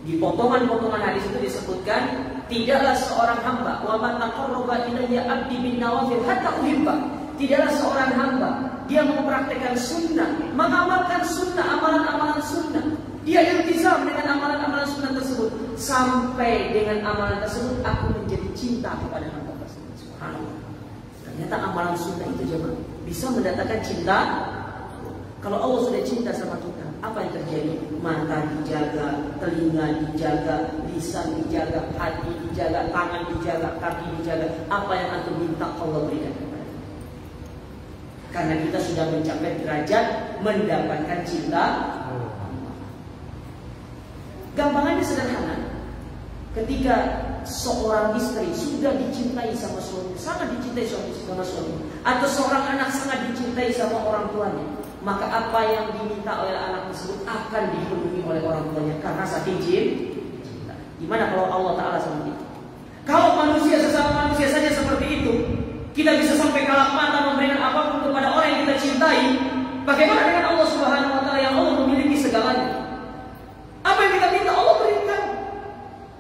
di potongan-potongan hadis itu disebutkan, tidaklah seorang hamba wa man taqarraba ilayya 'abdi bin nawafil hatta uhibba. Tidaklah seorang hamba dia mempraktikkan sunnah, mengamalkan sunnah, amalan-amalan sunnah. Dia iltizam dengan amalan-amalan sunnah tersebut, sampai dengan amalan tersebut aku menjadi cinta kepada hamba tersebut. Subhanallah. Ternyata amalan sunnah itu jemaah bisa mendatangkan cinta. Kalau Allah sudah cinta sama kita, apa yang terjadi? Mata dijaga, telinga dijaga, lisan dijaga, hati dijaga, tangan dijaga, kaki dijaga. Apa yang antum minta Allah berikan kepada kita. Karena kita sudah mencapai derajat mendapatkan cinta. Gampangannya sederhana. Ketika seorang istri sudah dicintai sama suami, sangat dicintai sama suami, atau seorang anak sangat dicintai sama orang tuanya, maka apa yang diminta oleh anak tersebut akan dipenuhi oleh orang tuanya karena saking cinta. Gimana kalau Allah Ta'ala sama kita? Kalau manusia sesama manusia saja seperti itu, kita bisa sampai kalap mata memberikan apapun kepada orang yang kita cintai. Bagaimana dengan Allah Subhanahu Wa Ta'ala yang Allah memiliki segalanya? Apa yang kita minta Allah berikan.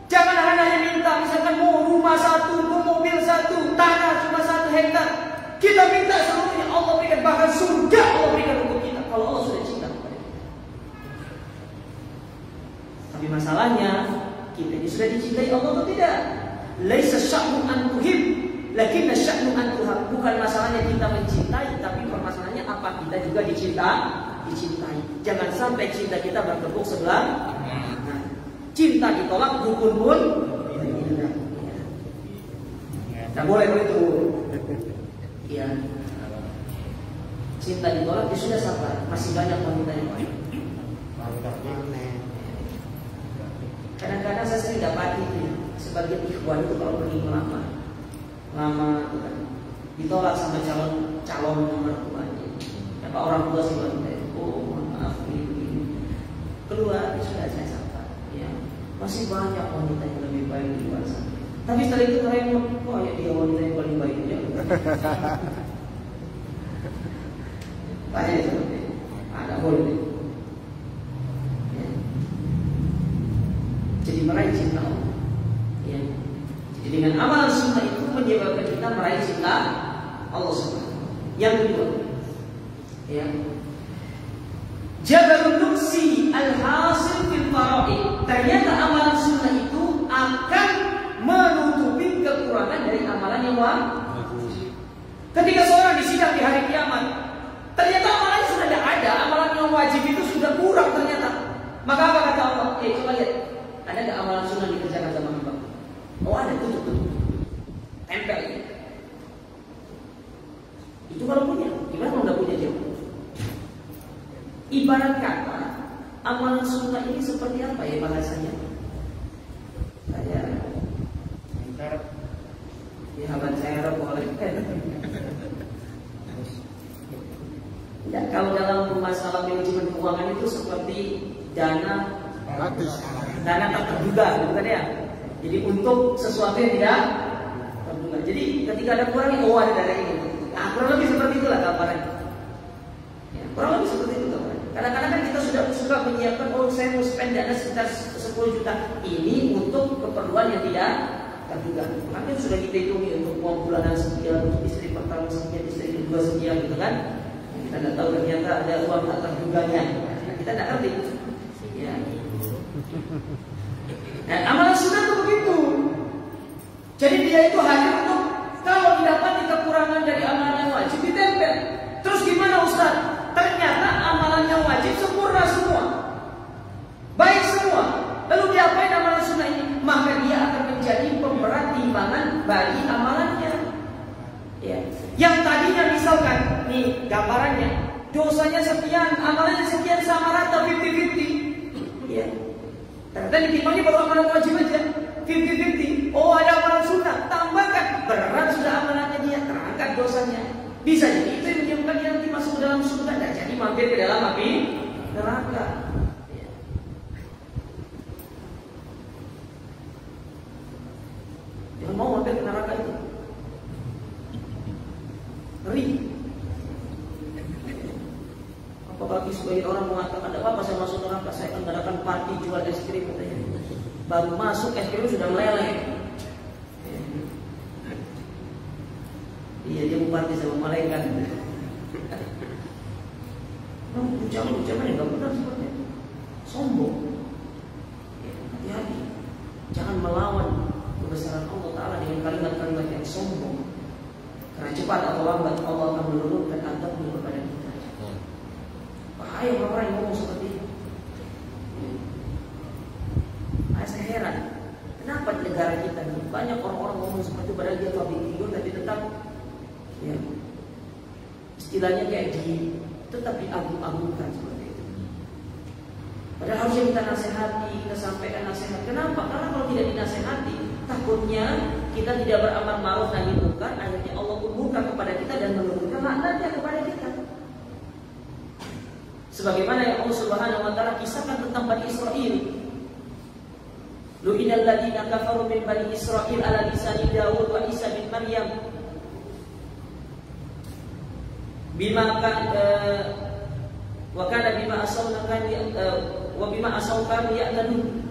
Jangan hanya minta misalkan mau rumah satu, mau mobil satu, tanah cuma 1 hektar. Kita minta seluruhnya Allah berikan, bahkan surga Allah berikan untuk kita kalau Allah sudah cinta kepada kita. Tapi masalahnya kita ini sudah dicintai Allah atau tidak? Laisa sya'nu an tuhib, lakinna sya'nu an tuhab. Bukan masalahnya kita mencintai, tapi permasalahannya apa kita juga dicintai. Jangan sampai cinta kita bertepuk sebelah. Cinta ditolak, dukun pun tidak boleh begitu. Ya. Cinta ditolak, ya sudah sabar. Masih banyak wanita yang lain. Kadang-kadang saya sering dapati sebagian ikhwan itu kalau pergi melamar, ditolak sama calon mertuanya. Apa orang tua si wanita itu, oh maaf ini. Keluar, ya sudah saya sabar. Ya. Masih banyak wanita yang lebih baik di luar sana. Tapi setelah itu kalian oh ya dia wanita yang paling baik ya. Tanya seperti itu. Ada boleh. Ya. Jadi meraih cinta Allah. Ya. Jadi dengan amalan sunnah itu menyebabkan kita meraih cinta Allah Subhanahu. Yang kedua, ya. Jabalun nuksi al-hasil fil faraid. Ternyata amalan sunnah itu akan menutupi kekurangan dari amalan yang wajib. Ketika seorang disidang di hari kiamat, ternyata amalannya sudah tidak ada, amalan yang wajib itu sudah kurang ternyata. Maka apa kata Allah? Coba lihat, ada nggak amalan sunnah dikerjakan sama hamba? Oh ada, tutup. Tempel ini. Itu kalau punya, gimana kalau nggak punya jawab? Ibarat kata, amalan sunnah ini seperti apa ya bahasanya? Saya habat saya boleh. Ya, kalau dalam masalah manajemen keuangan itu seperti dana tak terduga, bukan ya? Jadi untuk sesuatu yang tidak terduga. Jadi ketika ada kurang, oh ada dana ini. Nah, kurang lebih seperti itulah gambarannya. Ya, kurang lebih seperti itu gambarannya. Kadang-kadang kan kita sudah menyiapkan, oh saya mau spend dana sekitar 10 juta ini untuk keperluan yang tidak terduga. Makanya sudah kita hitungi untuk uang bulanan sekian, untuk istri pertama sekian, istri kedua sekian, gitu kan? Kita tidak tahu ternyata ada uang tak terduganya. Kita tidak ngerti. Ya. Nah, amalan sunnah itu begitu. Jadi dia itu hanya untuk kalau didapati kekurangan dari amalan yang wajib ditempel. Terus gimana Ustaz? Ternyata amalan yang wajib sempurna semua, baik semua. Lalu diapain amalan sunnah ini? Maka dia akan menjadi pemberat timbangan bagi amalannya. Ya. Yang tadinya misalkan, nih gambarannya, dosanya sekian, amalannya sekian, sama rata 50-50. Ya. Ternyata ditimbangnya baru amalan wajib aja 50-50. Oh ada amalan sunnah, tambah mampir ke dalam api neraka. Jangan mau mampir ke neraka itu. Ngeri. Apalagi sebagian orang mengatakan, ada apa saya masuk neraka, saya akan mengadakan party jual es krim katanya. Baru masuk es krim sudah meleleh. Iya, dia mau party sama malaikat. Ucapan yang gak benar seperti itu. Sombong. Hati-hati. Jangan melawan kebesaran Allah Ta'ala dengan kalimat-kalimat yang sombong. Karena cepat atau lambat Allah akan menurunkan azabnya kepada kita. Bahaya orang yang ngomong seperti itu. Saya heran, kenapa di negara kita ini banyak orang-orang ngomong seperti itu, padahal dia public figure tapi tetap ya, istilahnya kayak tetap diagung-agungkan seperti itu. Padahal harusnya kita nasihati, kita sampaikan nasihat. Kenapa? Karena kalau tidak dinasihati, takutnya kita tidak beramal ma'ruf nahi munkar, akhirnya Allah pun murka kepada kita dan menurunkan laknatnya kepada kita. Sebagaimana yang Allah Subhanahu wa taala kisahkan tentang Bani Israil. Lu'inal ladzina kafaru min Bani Israil ala lisani Daud wa Isa bin Maryam bima wa kana bima asawkan wa bima asawkan ya'tadun.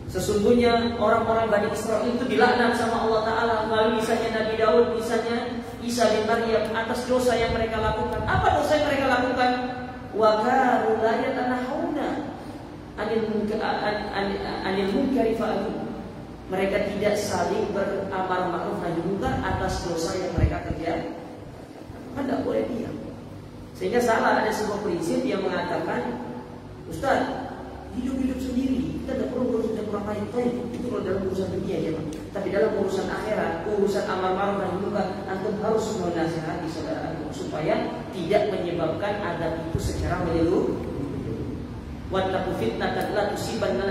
Sesungguhnya orang-orang Bani Israil itu dilaknat sama Allah Ta'ala melalui lisannya Nabi Daud, lisannya Isa bin Maryam atas dosa yang mereka lakukan. Apa dosa yang mereka lakukan? Wa kanu la yatanahuna anil munkari fa'alu. Mereka tidak saling beramar ma'ruf nahi munkar atas dosa yang mereka kerjakan. Kan tidak boleh diam. Sehingga salah ada sebuah prinsip yang mengatakan, Ustaz, hidup sendiri, kita tidak perlu ngurus orang lain. Itu kalau dalam urusan dunia ya, Bang. Tapi dalam urusan akhirat, urusan amar ma'ruf nahi munkar, antum harus menasihati saudara antum supaya tidak menyebabkan adab itu secara menyeluruh. Wattaqu fitnatan la tusibanna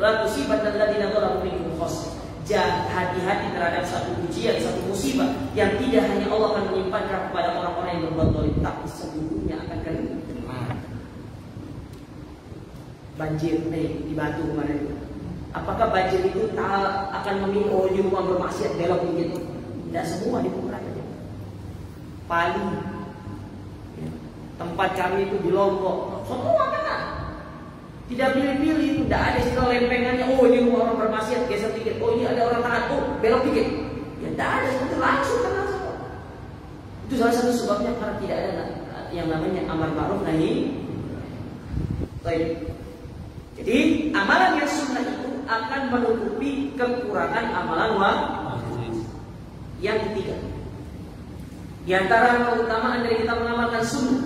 alladziina zalamu minkum khassah. Hati-hati terhadap satu ujian, satu musibah yang tidak hanya Allah akan menyimpankan kepada orang-orang yang berbuat zalim, tapi seluruhnya akan kena. Banjir di Batu kemarin. Apakah banjir itu akan memilih di rumah bermaksiat belok begitu? Tidak semua di Pulau aja. Paling tempat kami itu di Lombok, semua kena. Tidak pilih-pilih, tidak ada istilah lempengannya. Oh ini rumah orang bermaksiat, geser dikit. Oh ini ada orang taat, oh belok dikit. Ya tidak ada, seperti langsung kena semua. Itu salah satu sebabnya karena tidak ada yang namanya amar ma'ruf nahi. Baik. Jadi amalan yang sunnah itu akan menutupi kekurangan amalan wajib. Yang ketiga, di antara keutamaan dari kita mengamalkan sunnah,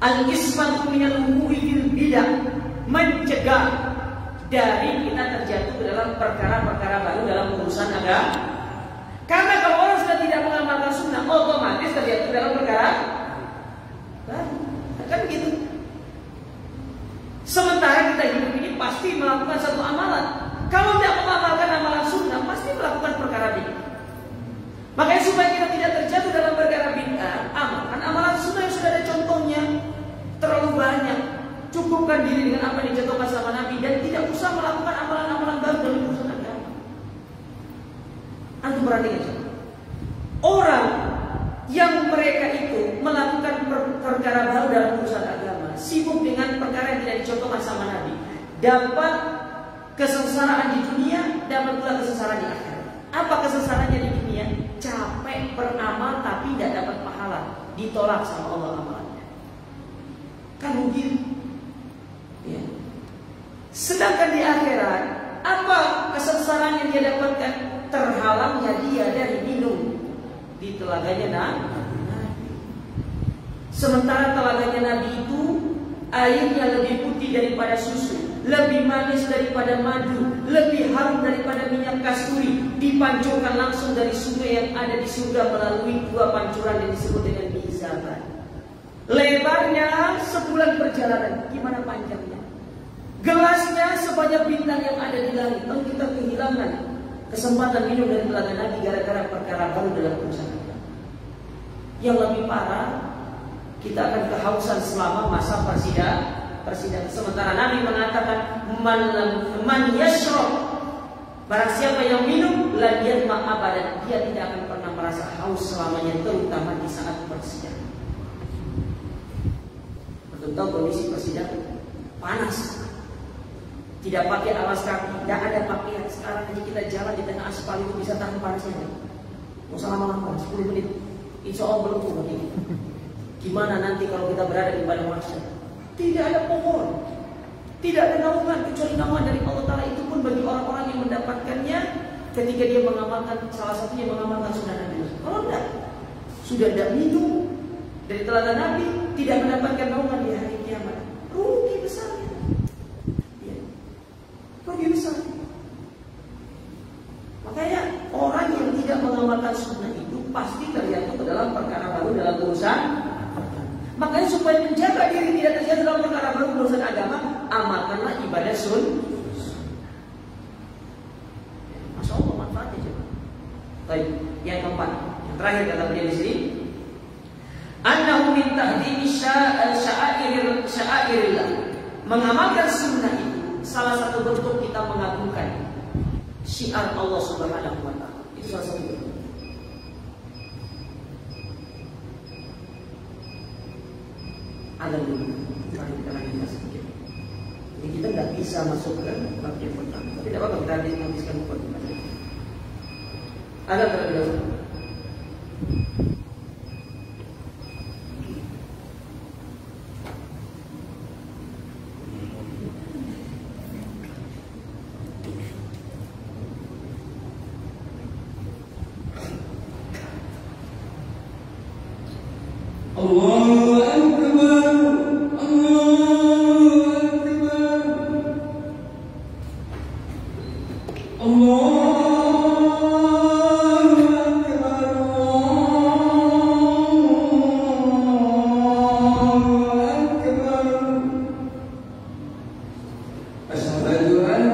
al-ismatu minal wuqu'i fil bidah, mencegah dari kita terjatuh ke dalam perkara-perkara baru dalam urusan agama. Karena kalau orang sudah tidak mengamalkan sunnah, otomatis terjatuh dalam perkara baru. Kan begitu. Sementara kita hidup ini pasti melakukan satu amalan. Kalau tidak mengamalkan amalan sunnah, pasti melakukan perkara bid'ah. Makanya supaya kita tidak terjatuh dalam perkara bid'ah, amalkan amalan sunnah yang sudah ada contohnya. Terlalu banyak. Cukupkan diri dengan apa yang dicontohkan sama Nabi dan tidak usah melakukan amalan-amalan baru dalam urusan agama. Antum perhatikan, orang yang mereka itu melakukan perkara baru dalam urusan agama, sibuk dengan perkara yang tidak dicontohkan sama Nabi, dapat kesengsaraan di dunia, dapat pula kesengsaraan di akhirat. Apa kesengsaraannya di dunia? Capek beramal tapi tidak dapat pahala, ditolak sama Allah amalannya. Kan rugi. Ya. Sedangkan di akhirat, apa kesengsaraan yang dia dapatkan? Terhalangnya dia dari minum di telaganya Nabi. Sementara telaganya Nabi itu airnya lebih putih daripada susu, lebih manis daripada madu, lebih harum daripada minyak kasturi, dipancurkan langsung dari sungai yang ada di surga melalui dua pancuran yang disebut dengan mizaban. Lebarnya sebulan perjalanan, gimana panjangnya? Gelasnya sebanyak bintang yang ada di langit. Lalu kita kehilangan kesempatan minum dari telaga Nabi gara-gara perkara baru dalam urusan agama. Yang lebih parah, kita akan kehausan selama masa persidangan. Sementara Nabi mengatakan man yashrab, barang siapa yang minum la yadma abadan, dia tidak akan pernah merasa haus selamanya, terutama di saat persidangan. Betul kondisi persidangan panas, tidak pakai alas kaki, tidak ada pakaian. Sekarang aja kita jalan di tengah aspal itu bisa tahan panasnya. Mau lama-lama 10 menit, insya Allah belum tuh begini. Gimana nanti kalau kita berada di padang mahsyar? Tidak ada pohon, tidak ada naungan kecuali naungan dari Allah Ta'ala. Itu pun bagi orang-orang yang mendapatkannya ketika dia mengamalkan, salah satunya mengamalkan sunnah Nabi. Kalau tidak, sudah tidak minum dari teladan Nabi, tidak mendapatkan naungan di hari kiamat, rugi besar. Ya. Rugi besar. Makanya orang yang tidak mengamalkan sunnah itu pasti terjatuh ke dalam perkara baru dalam urusan. Makanya supaya menjaga diri tidak terjatuh dalam perkara baru urusan agama, amalkanlah ibadah sunnah. Masya Allah manfaatnya coba. Baik, yang keempat, yang terakhir kata beliau di sini, annahu min tahdimi sya'airillah. Mengamalkan sunnah itu salah satu bentuk kita mengagungkan syiar Allah Subhanahu wa Ta'ala. Itu salah satu bentuk. Ada dulu, kita lanjutkan sedikit. Jadi kita nggak bisa masuk ke bab yang pertama. Tapi tidak apa-apa, kita habiskan buku ini. Ada terlebih dahulu. Allahu Akbar, Allahu Akbar, Allahu Akbar, Allahu Akbar. Asyhadu an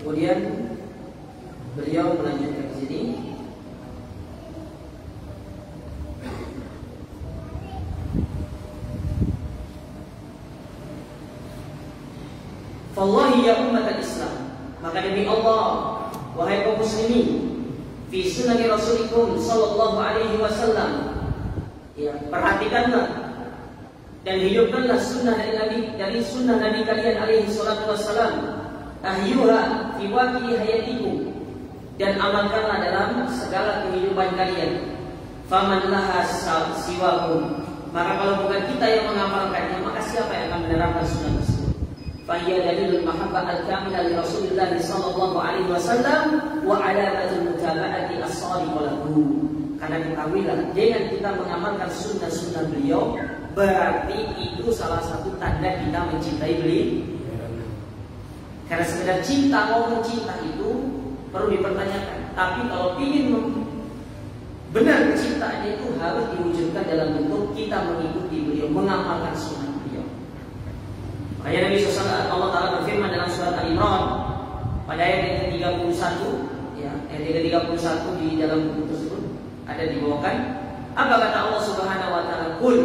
Kemudian beliau melanjutkan di sini. Fallahi ya umat al-Islam, maka demi Allah, wahai kaum muslimin, fi sunnati Rasulikum sallallahu alaihi wasallam, ya, perhatikanlah dan hidupkanlah sunnah dari sunnah Nabi kalian alaihi salatu wassalam, ahyuha fi waqi hayatikum, dan amalkanlah dalam segala kehidupan kalian. Faman laha siwakum, maka kalau bukan kita yang mengamalkannya, maka siapa yang akan menerapkan sunnah tersebut? Fahiyya dalilul mahabbah al-kamilah li Rasulillah sallallahu alaihi wasallam wa alamatul mutaba'ati as-sadiqah lahu. Karena ketahuilah, dengan kita mengamalkan sunnah-sunnah beliau, berarti itu salah satu tanda kita mencintai beliau. Karena sekedar cinta, ngomong cinta itu perlu dipertanyakan. Tapi kalau ingin benar cintaannya itu harus diwujudkan dalam bentuk kita mengikuti beliau, mengamalkan sunnah beliau. Makanya Nabi SAW, Allah Ta'ala berfirman dalam surat Al-Imran pada ayat yang ke-31, ya, ayat yang ke-31 di dalam buku tersebut ada dibawakan. Apa kata Allah Subhanahu wa taala? Qul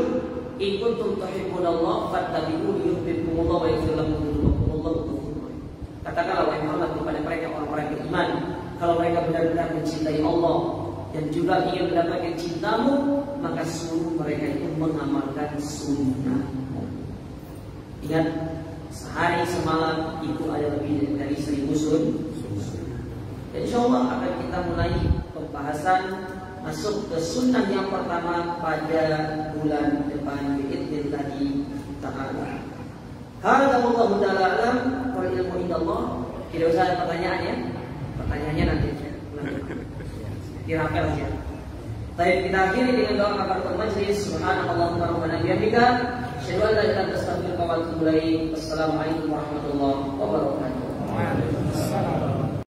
in kuntum tuhibbunallah fattabi'uni yuhibbukumullah wa yaghfir lakum dzunubakum wallahu ghafurur rahim. Katakanlah wahai Muhammad kepada mereka orang-orang yang beriman, kalau mereka benar-benar mencintai Allah dan juga ingin mendapatkan cintamu, maka suruh mereka itu mengamalkan sunnah. Ingat, sehari semalam itu ada lebih dari 1000 sunnah. Dan insyaallah akan kita mulai pembahasan masuk ke sunnah yang pertama pada bulan depan biidznillah ta'ala. Hadza wallahu ta'ala alam wal ilmu indallah. Tidak usah ada pertanyaan ya. Pertanyaannya nanti. Dirapel aja. Baik, kita akhiri dengan doa kafaratul majlis. Subhanallahumma rabbana bihamdika, asyhadu an la ilaha illa anta astaghfiruka wa atubu ilaik. Wassalamualaikum warahmatullahi wabarakatuh.